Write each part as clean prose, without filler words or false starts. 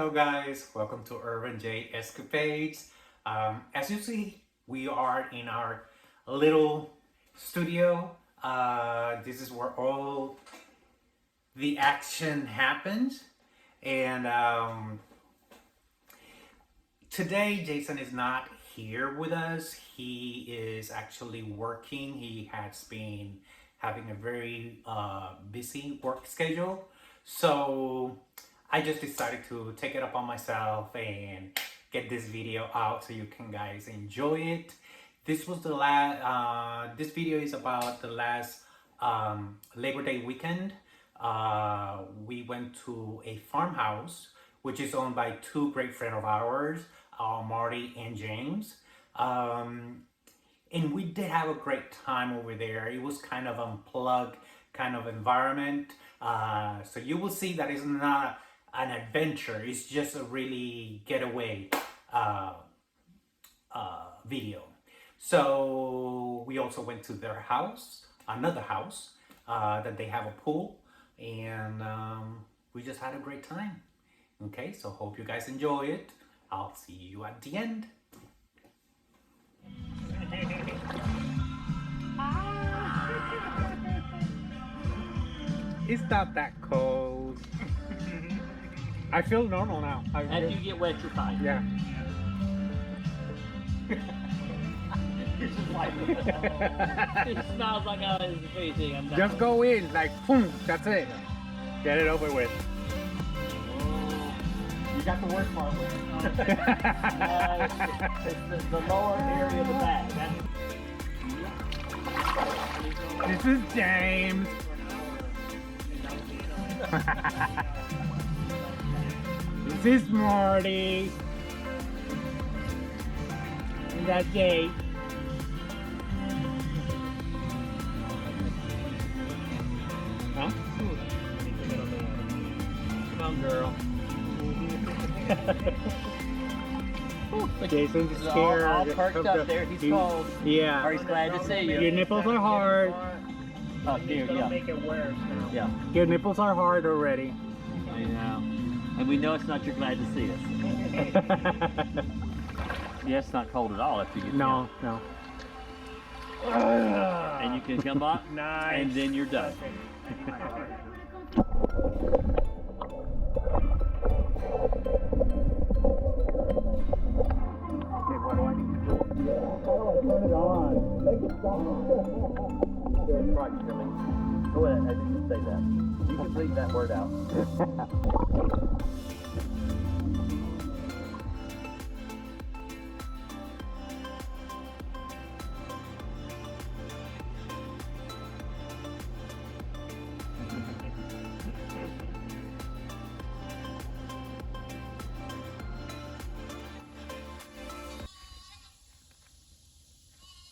Hello guys, welcome to Urban J Escapades. As you see, we are in our little studio. This is where all the action happens. And today Jason is not here with us. He is actually working. He has been having a very busy work schedule. So I just decided to take it upon myself and get this video out so you can guys enjoy it. This was the last. This video is about the last Labor Day weekend. We went to a farmhouse, which is owned by two great friends of ours, Marty and James. And we did have a great time over there. It was kind of unplugged kind of environment. So you will see that it's not an adventure. It's just a really getaway video. So we also went to their house, another house, that they have a pool, and we just had a great time. Okay, so hope you guys enjoy it. I'll see you at the end. It's not that cold. I feel normal now. After you get wet, you're fine. Yeah. It smells like I was freezing. I'm not. Just go in, like, boom, that's it. Get it over with. You got the worst part with it. It's the lower area of the bag. This is James. This is Marty. And that's Jake. Huh? Come on, girl. Jason's He's scared. all perked up there. He's cold. Yeah. Or he's glad to see you. Your nipples are hard. Oh, dear, yeah. Make it worse now. Yeah. Your nipples are hard already. I know. And we know it's not you're glad to see us. Yeah, it's not cold at all after you get No, no. down. And you can come up, Nice. and then you're done. Turn it on. Make it stop. Right, Billy. Go ahead, I didn't say that. You can leave that word out.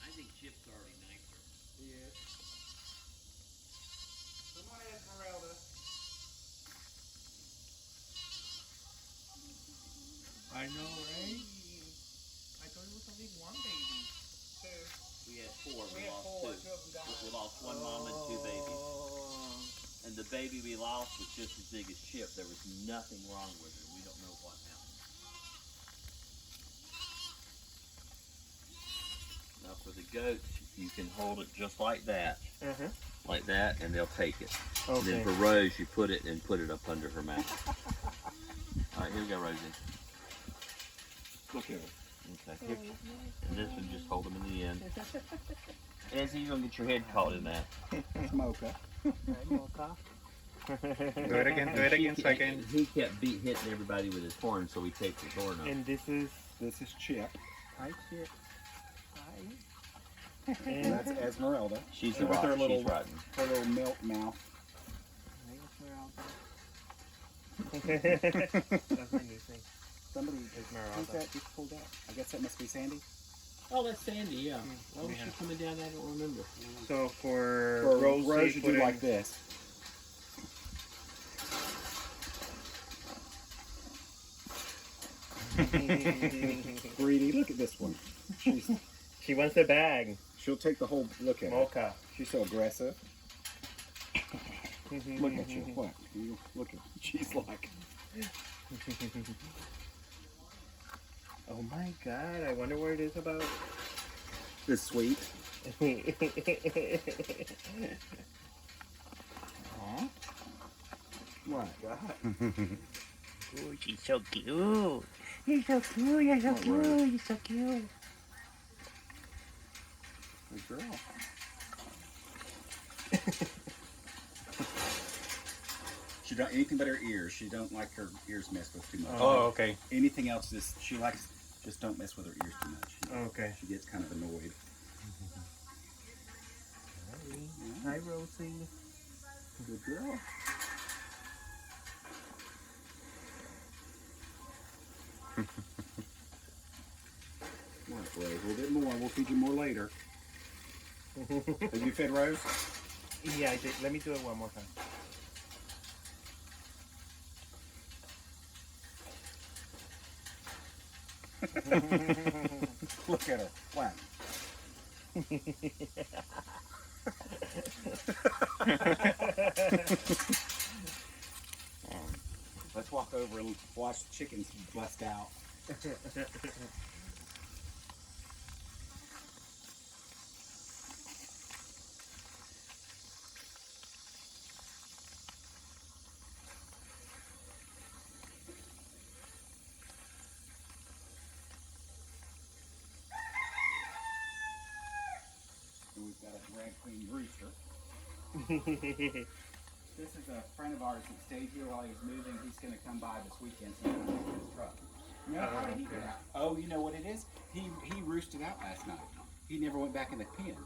I think Chip's already nicer. Yes. Come on, Esmeralda. I know, right? I thought it was only one baby. Two. We had four. We We had lost four. two. Two of them died. We lost one mom and two babies. And the baby we lost was just as big as Chip. There was nothing wrong with her. We don't know what happened. Now for the goats, you can hold it just like that. Like that, and they'll take it. And then Okay. for Rose, you put it up under her mouth. All right, here we go, Rosie. Look here. Okay. Here. And this one, just hold them in the end. Ezzy, you're gonna get your head caught in that. Mocha. Do it again so I can. He kept hitting everybody with his horn, so we taped his horn up. And this is Chip. Hi, Chip. And that's Esmeralda. She's the with her rock. little- She's rotten. Her little milk mouth. That's my new thing. Somebody who's that just pulled out? I guess that must be Sandy. Oh, that's Sandy, yeah. Why was she coming down? I don't remember. So for For Rose, Rose, you put do in- like this. Greedy, look at this one. She wants the bag. She'll take the whole look at her. Mocha. She's so aggressive. Look at you. What? You look at. She's like. Oh my god, I wonder what it is about. It's sweet. Aw. What? Oh, she's so cute. You're so cute. You're so What, cute. Rose? You're so cute. Good girl. She don't anything but her ears. She don't like her ears messed with too much. Oh, okay. Anything else, she likes. Just don't mess with her ears too much. Okay. She gets kind of annoyed. Hi, Rosie. Good girl. What, Rose? A little bit more. We'll feed you more later. Have you fed Rose? Yeah, I did. Let me do it one more time. Look at her. Wow. Let's walk over and watch the chickens bust out. And we've got a drag queen rooster. This is a friend of ours that stayed here while he was moving. He's going to come by this weekend so he can get his truck. You know, how did he get out? Oh, you know what it is? He roosted out last night. He never went back in the pen.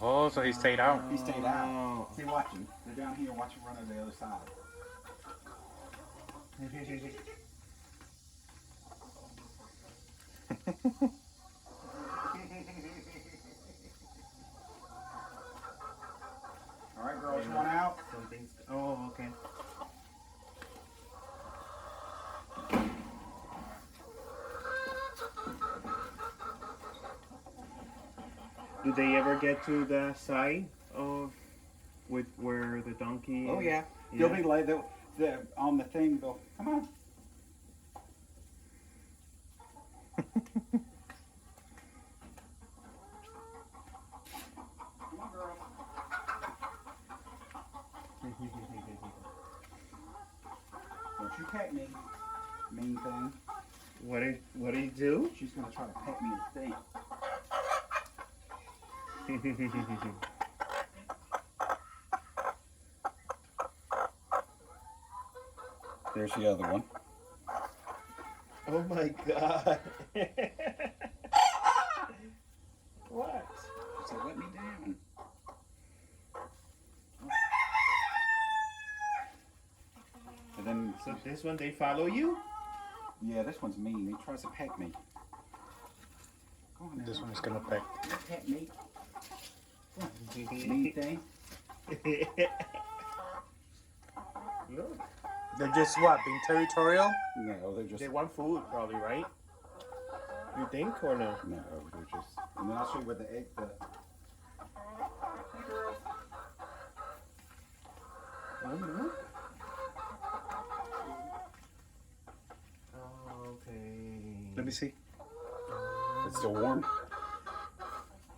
Oh, so he stayed out. He stayed out. See, watch him. They're down here. Watch him run over the other side. All right, girls, you want out? Something's. Oh, okay. Do they ever get to the side of with where the donkey? Oh, yeah. Yeah. They'll be late. They'll on the thing. They'll come on. Come on, girl. Don't you pet me, mean thing. What did he do? She's gonna try to pet me and thing. There's the other one. Oh my god. What? So let me down. And then, So this one they follow you? yeah, this one's mean. He tries to pet me. Go on now. This one is gonna peck. You pet me. Come on, mean thing. Look. They're just what? Being territorial? No, they're just. They want food, probably, right? You think or no? No, they're just. And then I'll show you where the egg. Hey, girls. Oh no. Oh, okay. Let me see. It's still warm.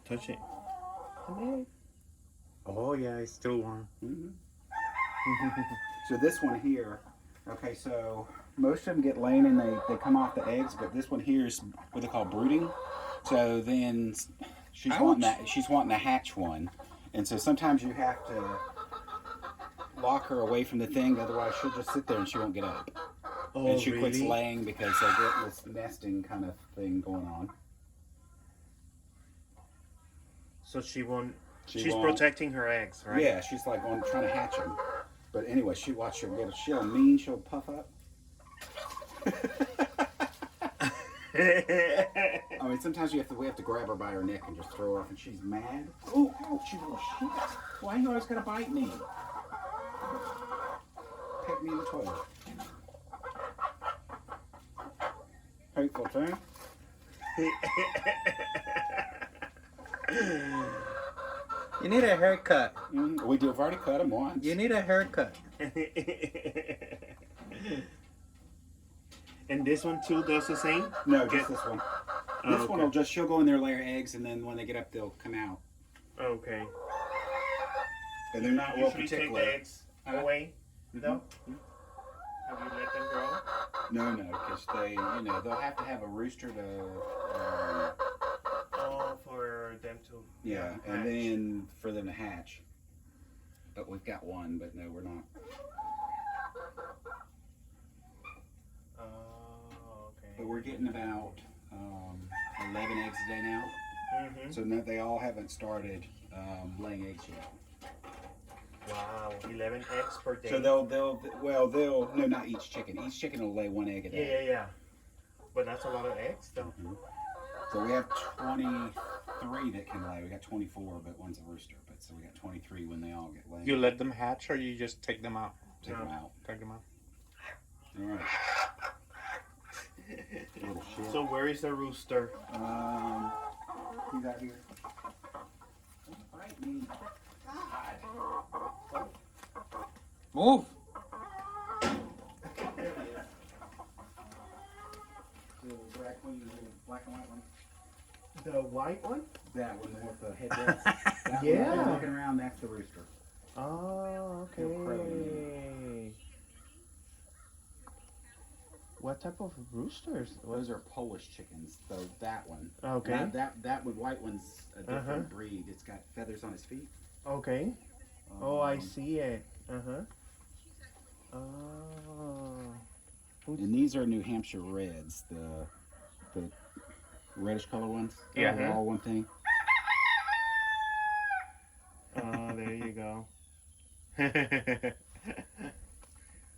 Touch it. Come here. Oh yeah, it's still warm. Mm-hmm. So this one here, okay, so most of them get laying and they come off the eggs, but this one here is what they call brooding. So then she's wanting to hatch one, and so sometimes you have to lock her away from the thing, otherwise she'll just sit there and she won't get up. Oh, And she really? quits laying because they get this nesting kind of thing going on. So she won't. She She's won't- protecting her eggs, right? Yeah, she's like trying to hatch them. But anyway, she'll mean, she'll puff up. I mean, sometimes we have to grab her by her neck and just throw her off, and she's mad. Oh, ouch, you little shit! Why you always gotta bite me? Peck me in the toilet. Hateful thing. You need a haircut. We've already cut him once. You need a haircut. And this one too does the same? No, just this one. Oh, This one will just, she'll go in there, lay her eggs, and then when they get up, they'll come out. Okay. And they're not real Usually take particular. the eggs away, though? Have you let them grow? No, because they, they'll have to have a rooster to, Oh, for them to yeah, hatch. and then for them to hatch. But we've got one, but no, we're not. Oh, okay. But we're getting about 11 eggs a day now. Mm-hmm. So no, they all haven't started laying eggs yet. Wow, 11 eggs per day. So no, not each chicken. Each chicken will lay 1 egg a day. Yeah. But that's a lot of eggs, though. Mhm. So we have 23 that can lay. We got 24, but one's a rooster. But so we got 23 when they all get laid. You let them hatch, or you just take them out? Take them out. Take them out. All right. Little shit. So where is the rooster? He's out here. Don't bite me. God. Move. The black one, the black and white one. The white one? That one with the headrest. That Yeah. one looking around, that's the rooster. Oh, They're crowing okay. What type of roosters? Those are Polish chickens. So that one. Okay. Now that one, white one's a different breed. It's got feathers on his feet. Okay. Oh, I Um, see it. Oh. And these are New Hampshire Reds, the reddish color ones. Yeah. They're all one thing. Oh, there you go.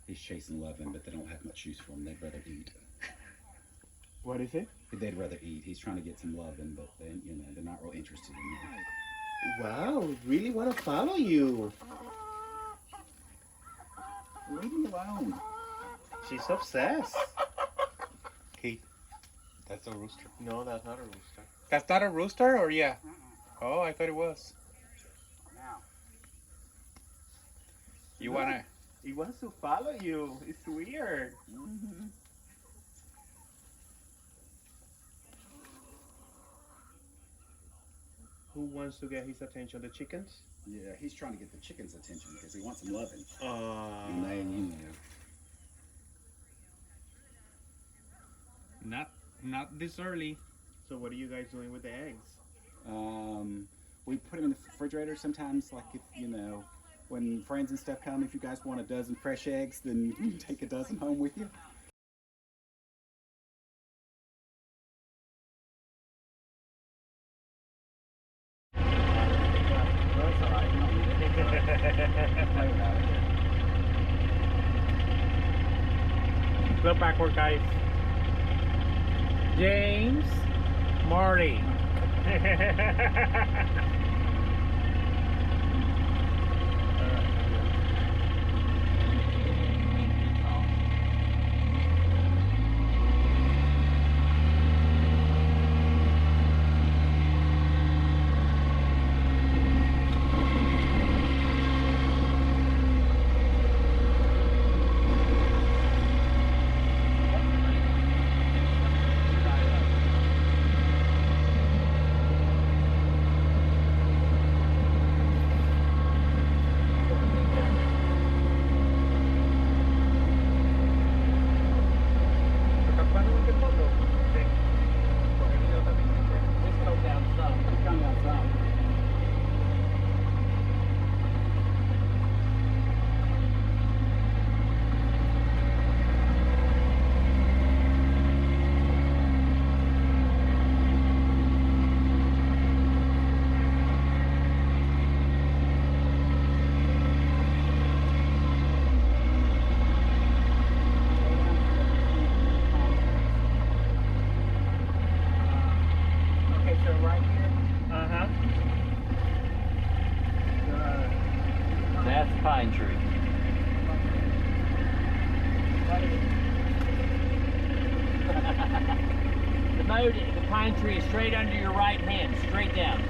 He's chasing loving, but they don't have much use for him. They'd rather eat. What is it? They'd rather eat. He's trying to get some loving, but they, they're not real interested in that. Wow, really want to follow you. Leave me alone. She's obsessed. Keith, that's a rooster. No, that's not a rooster. That's not a rooster, or yeah? Oh, I thought it was. Now. You wanna? He wants to follow you. It's weird. Mm-hmm. Who wants to get his attention? The chickens? Yeah, he's trying to get the chickens' attention because he wants some loving. Uh, And they, Not this early. So what are you guys doing with the eggs? we put them in the refrigerator sometimes, like if, when friends and stuff come, if you guys want a dozen fresh eggs, then you can take a dozen home with you. That's all right. You don't need it. Play without it. Look backward, guys. James, Marty. That's pine tree. The pine tree is straight under your right hand, straight down.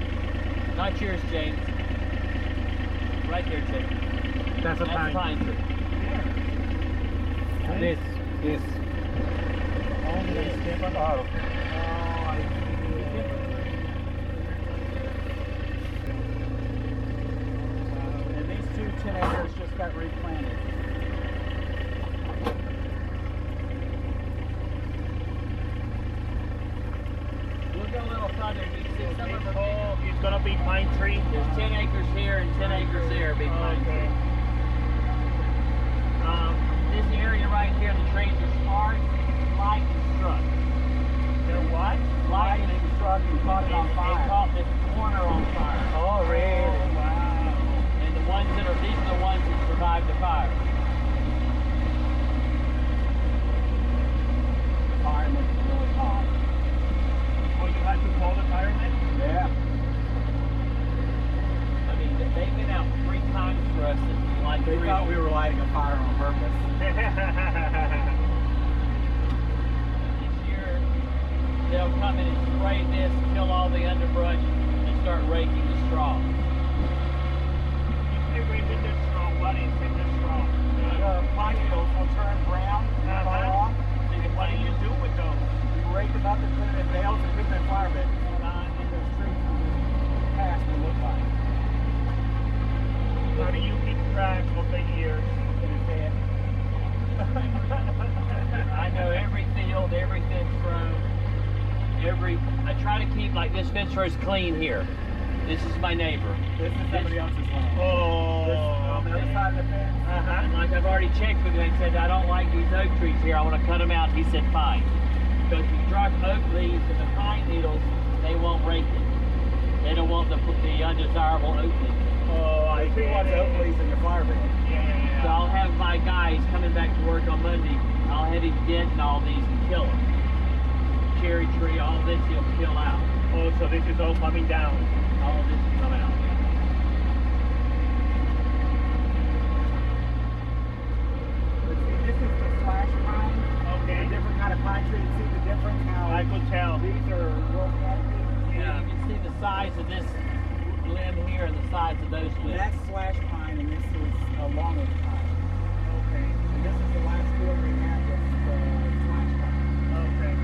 Not yours, James. Right there, James. That's a That's pine. pine tree. This. Only they step on. Oh. Oh, I And these 10 acres just got replanted. We'll go a little further. You can see some of them. Oh, it's gonna be pine tree. There's 10 acres here and 10 acres there. Big pine Okay. tree. This area right here, the trees are smart, light, and struck. They're what? Light and struck and caught it on fire. They caught this corner on fire. Oh, really? Wow. And the ones that are, these are the ones that survived the fire. The fire makes it really hot. Oh, you had to call the firemen? Yeah. I mean, they've been out 3 times for us. And like They thought we were lighting a fire on purpose. This year, they'll come in and spray this, kill all the underbrush, and start raking the straw. If they rake in the straw, what is in the straw? The pinefields will turn brown and fall off. What do you do with those? You rake them up and put them in bales and put them in fire pits. And those trees will pass will look like. How do you keep track of the years? In his head. I know every field, every fence row, I try to keep like this fence row is clean here. This is my neighbor. This is somebody else's land. Oh, This, on the other side of the fence. And like I've already checked with him and said, I don't like these oak trees here, I want to cut them out. He said, fine. Because if you drop oak leaves and the pine needles, they won't rake it. They don't want the undesirable oak leaves. Oh, I If you want see. oak leaves in your fire pit. So Yeah. I'll have my guys coming back to work on Monday. I'll have him dent in all these and kill them. Cherry tree, all this he'll kill out. Oh, so this is all coming down. All of this will come out. But see, this is the slash pine. Okay. A different kind of pine tree. See the difference how I could tell. these are real canopies. Yeah. You can see the size of this limb here and the size of those And limbs. that's slash pine, and this is a longwood pine. Okay. And this is the last field we have with the slash pine. Okay.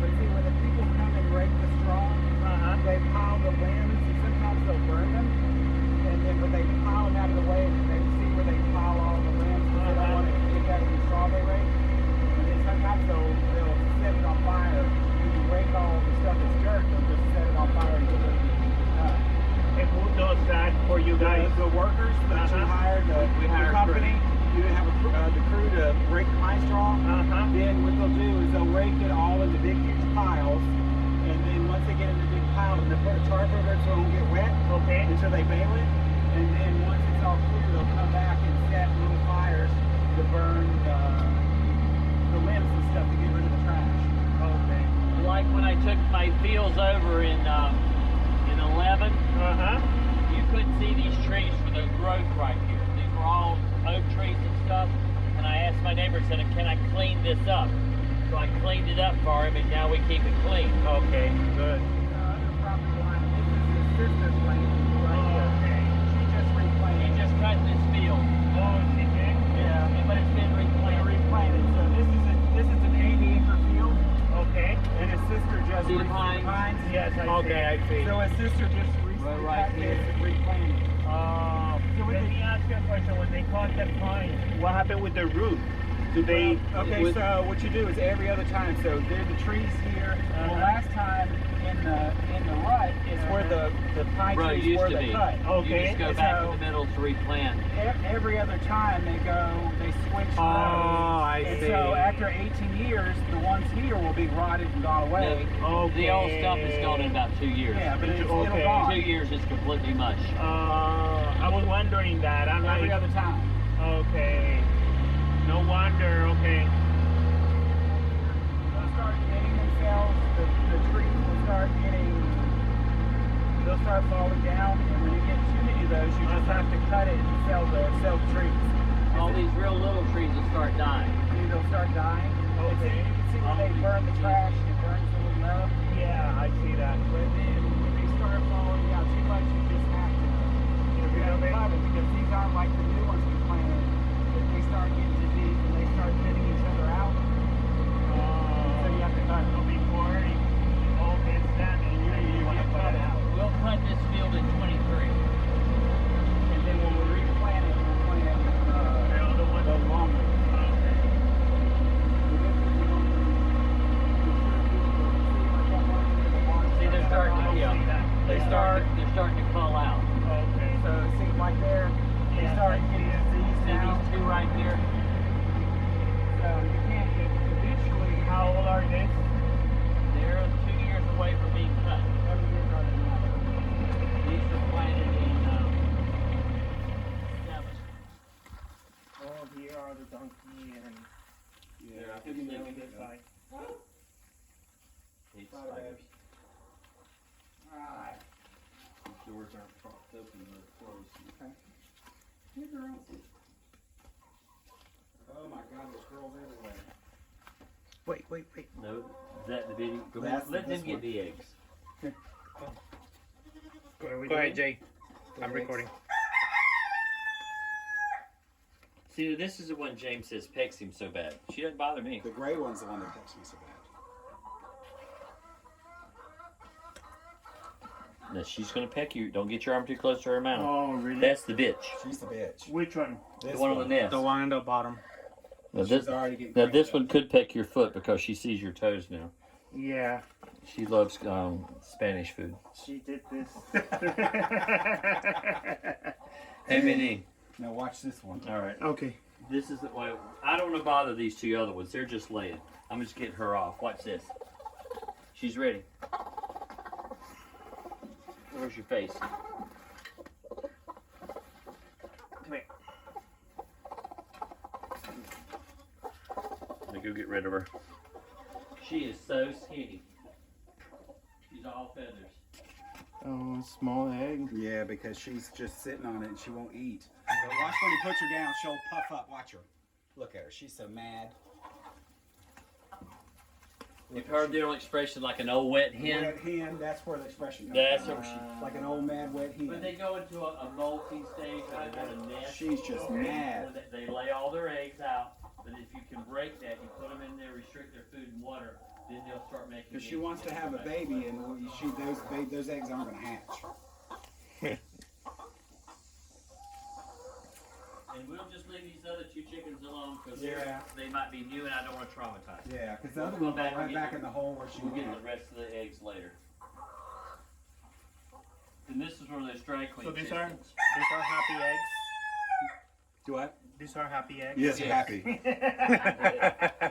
But see, when the people come and rake the straw, they pile the limbs, and sometimes they'll burn them. And then when they pile them out of the way, they see where they pile all the limbs, because they don't want to get that in the straw they rake. And then sometimes they'll set it on fire. When you rake all the stuff that's dirt, they'll just set it on fire and get it And who does that for you guys? the workers that you hired, We the hire company, you have the crew to rake the pine straw. Then what they'll do is they'll rake it all into big, huge piles. And then once they get into big piles, they'll put a tarp over it so it won't get wet Okay. until they bale it. And then once it's all clear, they'll come back and set little fires to burn the limbs and stuff to get rid of the trash. Okay. Like when I took my fields over in 11, you couldn't see these trees for the growth right here. These were all oak trees and stuff. And I asked my neighbor, said, can I clean this up? So I cleaned it up for him, and now we keep it clean. Okay. Good. The other property line, this is his sister's land right here. Okay. She just He replanted. just cut this field. Oh, she did? Yeah. But it's been They replanted. replanted. So this is an 80-acre field, Okay. and his sister just See the replanted pines? Yes, I Okay, see. I see. So his sister just recently Right cut here. this and replanted. Let me ask you a question. When they cut the pine, what happened with the root? Do they? Okay, With- so what you do is every other time. So there's the trees here. Well, last time in the rut is where the pine Road trees used were to the be. cut. Okay. You just go And back so- in the middle to replant. Every other time they switch rows. I And see. so after 18 years, the ones here will be rotted and gone away. The old stuff is gone in about 2 years. Yeah, but it'll Okay. gone 2 years is completely much. I was wondering that. I'm every like, other time. okay. No wonder. Okay. They'll start getting themselves, the trees will start they'll start falling down, and when you get too many of those, you just have to cut it and sell the trees. All these real little trees will start dying. See, they'll start dying. Okay. You can see where they burn the trash and it burns the little nub. Yeah, I see that. But then when they start falling out too much, you just have to cut it, because these aren't like the new ones we planted. If they start getting too deep and they start thinning each other out, right here. So you can't get eventually. How old are they? They're 2 years away from being cut. How many years are they now? These were planted in 7. Oh, here are the donkey and Yeah, I give think me they on can this go. side. Eight Bye, spiders. Alright. The doors aren't propped open, they're closed. Okay. Hey, girls. Oh my God, there's girls everywhere. Wait. No, is that the video? Go ahead. That's Let this them get one. the eggs. Go Go ahead, Jay. I'm Eggs. recording. See, this is the one James says pecks him so bad. She doesn't bother me. The gray one's the one that pecks me so bad. No, she's gonna peck you. Don't get your arm too close to her mouth. Oh, really? That's the bitch. She's the bitch. Which one? The This one on the nest. The one on the bottom. Now She's this, already getting now cranked this up. one could peck your foot because she sees your toes now. Yeah, She loves Spanish food. she did this. Hey, Minnie. Now watch this one. All right. Okay. This is the way. I don't want to bother these two other ones. They're just laying. I'm just getting her off. Watch this. She's ready. Where's your face? Come here. Let me go get rid of her. She is so skinny. She's all feathers. Oh, small egg. Yeah, because she's just sitting on it and she won't eat. So watch when he puts her down, she'll puff up. Watch her. Look at her. She's so mad. You've heard the old expression like an old wet hen? Wet hen, that's where the expression comes That's from. what Like an old mad wet hen. But they go into a molting stage where they want a nest. She's just mad. Where they lay all their eggs out. But if you can break that, you put them in there, restrict their food and water, then they'll start making. Because she eggs wants to and have a come back. baby, and those eggs aren't going to hatch. And we'll just leave these other 2 chickens alone because Yeah. they might be new and I don't want to traumatize them. Yeah, because the other We'll one go back right and back get in the hole where she We'll get went. the rest of the eggs later. And this is where they're stray queen So these are chickens. happy eggs. Do what? These are happy eggs. Yes, Yeah. happy.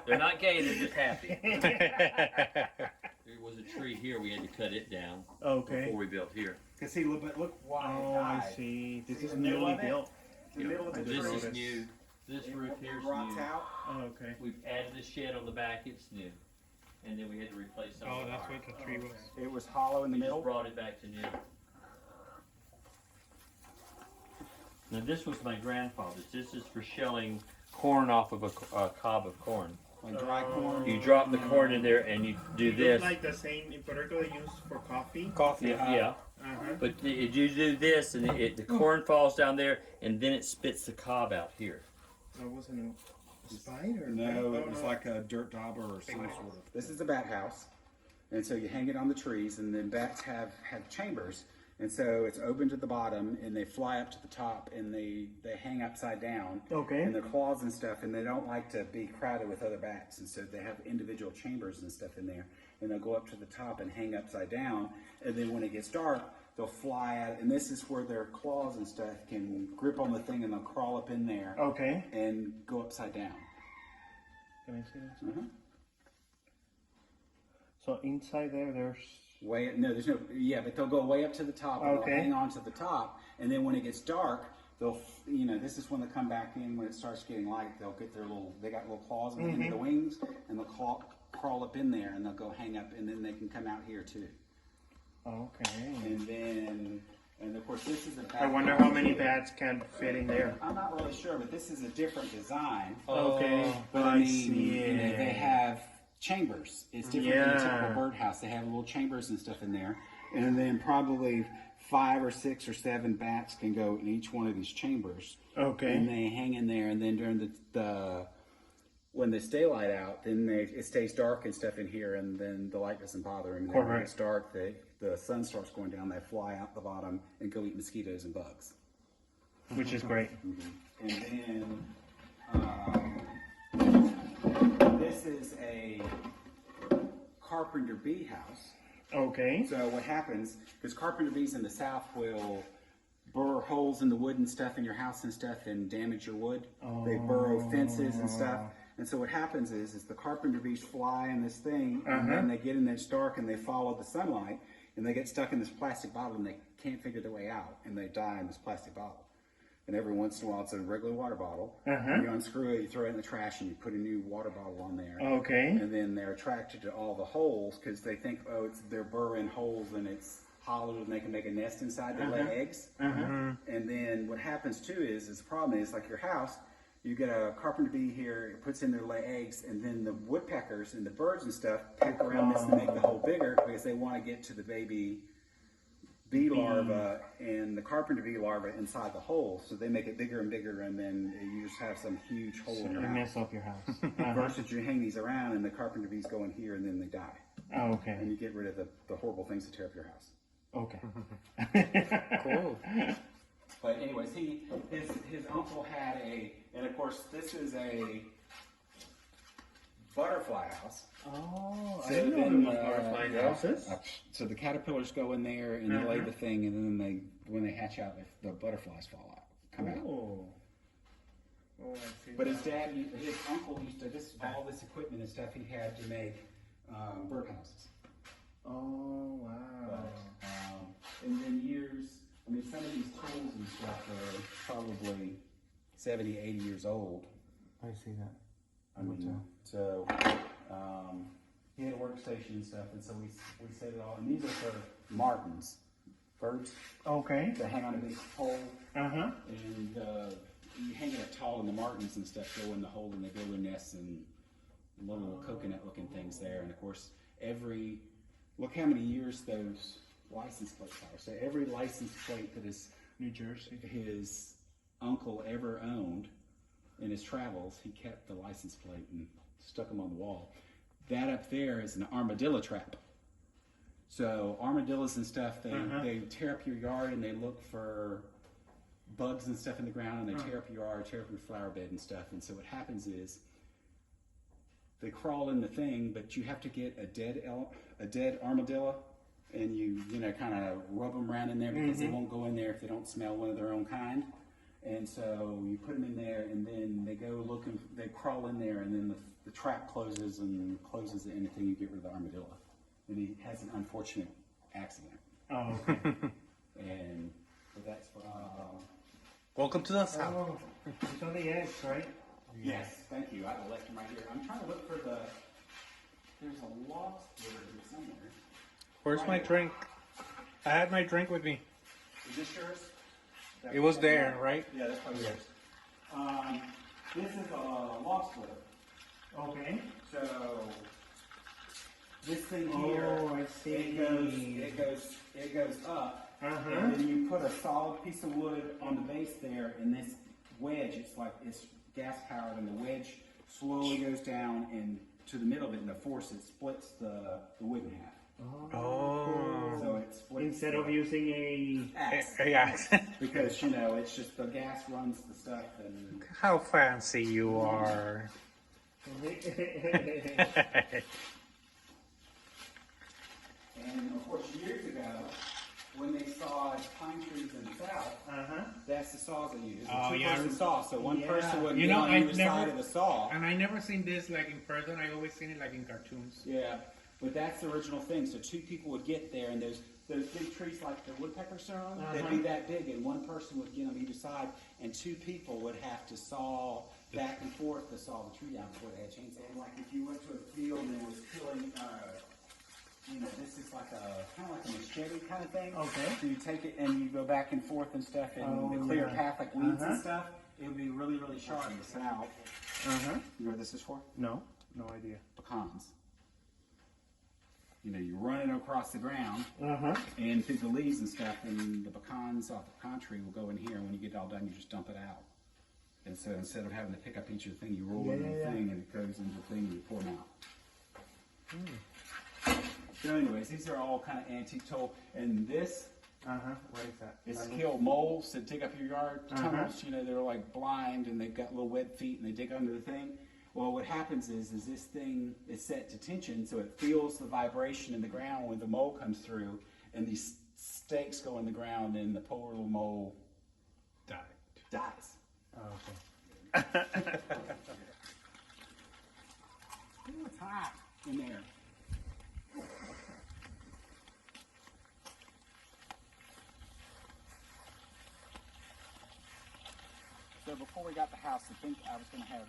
They're not gay, they're just happy. There was a tree here, we had to cut it down Okay. before we built here. Because see, look why it Oh, I died. see. This See is the middle newly of it? built. It's in the middle of the I This just tree. is noticed. new. This It roof here's rots new. out. Oh, okay. We've added a shed on the back, it's new. And then we had to replace some Oh, of that's our- what the tree was. It was hollow in the We just middle. brought it back to new. Now this was my grandfather's. This is for shelling corn off of a cob of corn. Like dry corn. You drop the corn in there and you do this. Like the same in Puerto Rico they use for coffee. Coffee. Yeah. Uh-huh. But you do this and the corn falls down there and then it spits the cob out here. That wasn't a spider. No, right? it was no. like a dirt dauber or some sort of. This is a bat house, and so you hang it on the trees, and then bats have chambers, and so it's open to the bottom, and they fly up to the top, and they hang upside down. Okay. And their claws and stuff, and they don't like to be crowded with other bats, and so they have individual chambers and stuff in there, and they'll go up to the top and hang upside down, and then when it gets dark, they'll fly out, and this is where their claws and stuff can grip on the thing, and they'll crawl up in there Okay. and go upside down. Can I see this? Uh-huh. So inside there's. There's no, yeah, but they'll go way up to the top and Okay. they'll hang on to the top, and then when it gets dark, they'll, this is when they come back in when it starts getting light. They'll get they got little claws in the end of the wings, and they'll crawl up in there, and they'll go hang up, and then they can come out here too. Okay. And then, and of course, this is a bat. I wonder how many bats can fit in there. I'm not really sure, but this is a different design. Okay. But I mean, they have chambers. It's different than a Yeah. typical birdhouse. They have little chambers and stuff in there, and then probably 5 or 6 or 7 bats can go in each one of these chambers. Okay. And they hang in there, and then during the when the daylight out, then it stays dark and stuff in here, and then the light doesn't bother them. And then when Correct. it's dark, the sun starts going down. They fly out the bottom and go eat mosquitoes and bugs. Which is great. And then this is a Carpenter Bee House. Okay. So what happens, because Carpenter bees in the South will burrow holes in the wood and stuff in your house and stuff and damage your wood. They burrow fences and stuff. And so what happens is the carpenter bees fly in this thing, and then they get in there, it's dark, and they follow the sunlight, and they get stuck in this plastic bottle, and they can't figure their way out, and they die in this plastic bottle. And every once in a while, it's a regular water bottle. And you unscrew it, you throw it in the trash, and you put a new water bottle on there. Okay. And then they're attracted to all the holes because they think, oh, they're burrowing holes and it's hollow, and they can make a nest inside. They lay eggs. And then what happens too is the problem is like your house. You get a carpenter bee here, it puts in their lay eggs, and then the woodpeckers and the birds and stuff peck around this and make the hole bigger because they want to get to the baby bee larva and the carpenter bee larva inside the hole. So they make it bigger and bigger, and then you just have some huge hole in your You house. mess up your house. Versus you hang these around and the carpenter bees go in here and then they die. Oh, okay. And you get rid of the horrible things that tear up your house. Okay. Cool. But anyways, his uncle had and of course this is a butterfly house. Oh, I So didn't know then, there was butterfly yeah. houses. So the caterpillars go in there and they lay the thing, and then when they hatch out, the butterflies come out. Oh. Oh, I see. But his uncle used to all this equipment and stuff he had to make birdhouses. Oh, wow. But, and then some of these tools and stuff are probably 70, 80 years old. I see that. I mean, so he had a workstation and stuff, and so we set it all. And these are for martins, birds. Okay. They hang on a big pole, Uh-huh. and you hang it up tall, and the martins and stuff go in the hole, and they build their nests and little coconut-looking things there. And of course, look how many years those license plates are. So every license plate that New Jersey. his uncle ever owned in his travels, he kept the license plate and stuck them on the wall. That up there is an armadillo trap. So armadillos and stuff, they tear up your yard and they look for bugs and stuff in the ground, and they tear up your yard, tear up your flower bed and stuff. And so what happens is they crawl in the thing, but you have to get a dead armadillo, and you kind of rub them around in there because they won't go in there if they don't smell one of their own kind. And so you put them in there, and then they crawl in there, and then the trap closes it, and then you get rid of the armadillo. And he has an unfortunate accident. Oh, okay. And so that's for, Welcome to the South. Oh, it's on the edge, right? yes, thank you. I left him right here. I'm trying to look for there's a lost word here somewhere. Where's my drink? I had my drink with me. Is this yours? It was there, right? Yeah, that's probably yours. This is a lost word. Okay. So this thing here, Oh, I see. it goes up, and then you put a solid piece of wood on the base there, and this wedge, it's gas powered, and the wedge slowly goes down and to the middle of it, and the force it splits the wood in half. Oh. So it splits Instead of using a... axe, Yeah. because it's just the gas runs the stuff, and How fancy you are. And of course, years ago, when they sawed pine trees in the south, that's the saws they used. Oh, Two yeah. person saw. So one person would You be know, on I've either side never- of the saw. And I never seen this like in person. I always seen it like in cartoons. Yeah, but that's the original thing. So two people would get there, and those big trees like the woodpeckers are on, they'd be that big, and one person would get on either side, and two people would have to saw back and forth to saw the tree down before they had chainsaws. And like if you went to a field and it was killing, this is like kind of like a machete kind of thing. Okay. So you take it and you go back and forth and stuff, and the clear path like weeds and stuff, it would be really, really sharp in the south. You know what this is for? No idea. Pecans. You run it across the ground and through the leaves and stuff, and the pecans off the pecan tree will go in here, and when you get it all done, you just dump it out. And so instead of having to pick up each of the thing, you roll it in the thing, and it goes into the thing, and you pour them out. So anyways, these are all kind of antique tool, and this What is that? is kill moles that dig up your yard tunnels. They're like blind, and they've got little web feet, and they dig under the thing. Well, what happens is this thing is set to tension, so it feels the vibration in the ground when the mole comes through, and these stakes go in the ground, and the poor little mole dies. Oh, okay. Ooh, it's hot in there. So before we got the house, I think I was going to have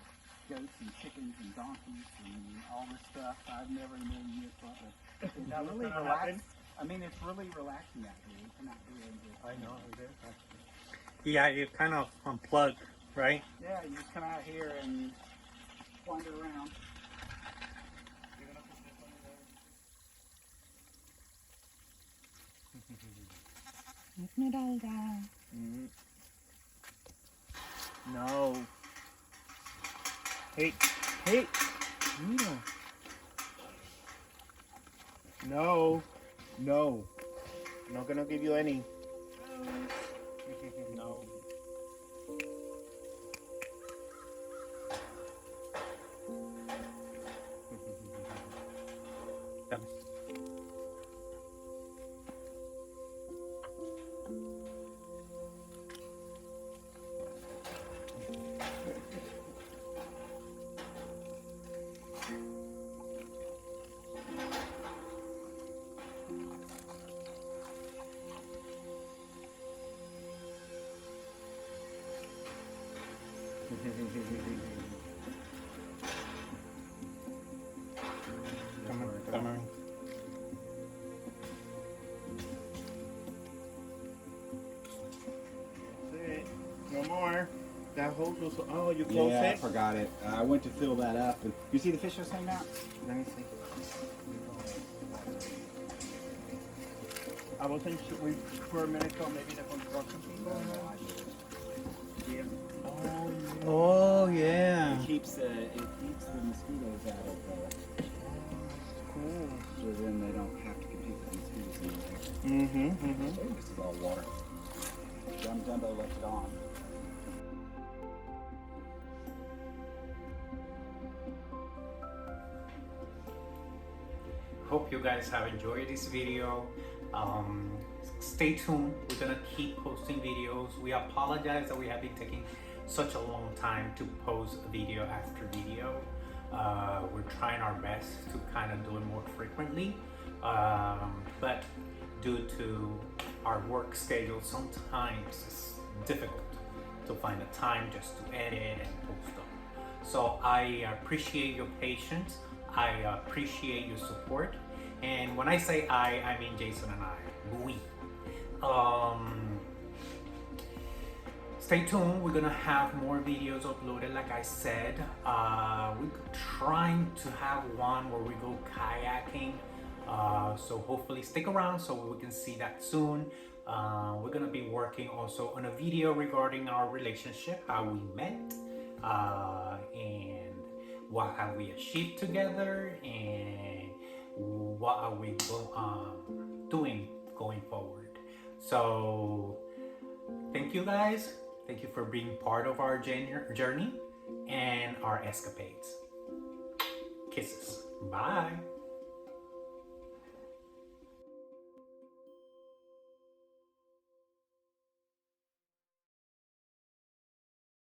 goats and chickens and donkeys and all this stuff. I've never in a million years thought that. It's That was really gonna relaxing. happen? I mean, it's really relaxing out here. You come out here and just, I know it is actually. Yeah, you kind of unplug, right? yeah, you just come out here and wander around. Mm. No. Hey, hey. No. No. No. I'm not gonna give you any. No. Come on. That's it. No more. That hose was. Oh, you closed Yeah, I it? forgot it. I went to fill that up, and you see the fish just hanging out. Let me see. I wasn't sure. We for a minute thought maybe the construction people. Yeah. Oh, yeah. It keeps the mosquitoes out of the. Cool. So then they don't have to compete with mosquitoes anymore. Mm-hmm. Mm-hmm. Maybe this is all water. Dumbo left it on. Hope you guys have enjoyed this video. Stay tuned. We're gonna keep posting videos. We apologize that we have been taking such a long time to post video after video. We're trying our best to kind of do it more frequently, but due to our work schedule, sometimes it's difficult to find the time just to edit and post them. So I appreciate your patience. I appreciate your support. And when I say I mean Jason and I. We. Stay tuned. We're gonna have more videos uploaded. Like I said, we're trying to have one where we go kayaking. So hopefully stick around so we can see that soon. We're gonna be working also on a video regarding our relationship, how we met, and what have we achieved together, and what are we doing going forward. So thank you guys. Thank you for being part of our journey and our escapades. Kisses. Bye.